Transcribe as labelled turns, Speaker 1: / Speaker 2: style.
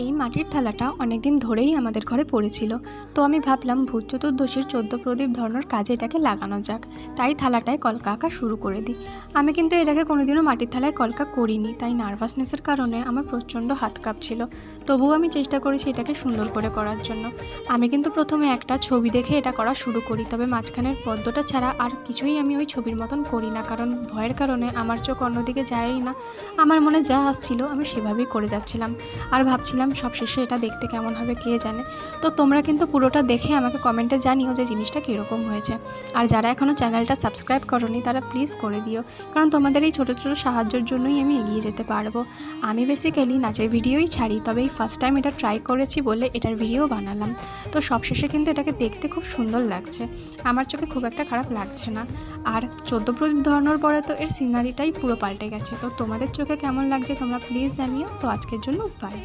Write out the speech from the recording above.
Speaker 1: এই মাটির থালাটা অনেকদিন ধরেই আমাদের ঘরে পড়েছিল। তো আমি ভাবলাম ভূত চতুর্দশীর 14 প্রদীপ ধরানোর কাজে এটাকে লাগানো যাক, তাই থালাটায় কলকা আঁকা শুরু করে দিই। আমি কিন্তু এটাকে কোনোদিনও মাটির থালায় কলকা করিনি, তাই নার্ভাসনেসের কারণে আমার প্রচণ্ড হাত কাঁপছিল। তবুও আমি চেষ্টা করেছি এটাকে সুন্দর করে করার জন্য। আমি কিন্তু প্রথমে একটা ছবি দেখে এটা করা শুরু করি, তবে মাঝখানের পদ্মটা ছাড়া আর কিছুই আমি ওই ছবির মতন করি না, কারণ ভয়ের কারণে আমার চোখ অন্যদিকে যায়ই না। আমার মনে যা আসছিল আমি সেভাবেই করে যাচ্ছিলাম, আর ভাবছিলাম সবশেষে এটা দেখতে কেমন হবে কে জানে। তো তোমরা কিন্তু পুরোটা দেখে আমাকে কমেন্টে জানিও যে জিনিসটা কীরকম হয়েছে। আর যারা এখনও চ্যানেলটা সাবস্ক্রাইব করোনি তারা প্লিজ করে দিও, কারণ তোমাদের এই ছোটো ছোটো সাহায্যের জন্যই আমি এগিয়ে যেতে পারবো। আমি বেসিক্যালি নাচের ভিডিওই ছাড়ি, তবে এই ফার্স্ট টাইম এটা ট্রাই করেছি বলে এটার ভিডিও বানালাম। তো সবশেষে কিন্তু এটাকে দেখতে খুব সুন্দর লাগছে, আমার চোখে খুব একটা খারাপ লাগছে না। আর 14 প্রদীপ ধরানোর পরে তো এর সিনারিটাই পুরো পাল্টে গেছে। তো তোমাদের চোখে কেমন লাগছে তোমরা প্লিজ জানিও। তো আজকের জন্য বাই।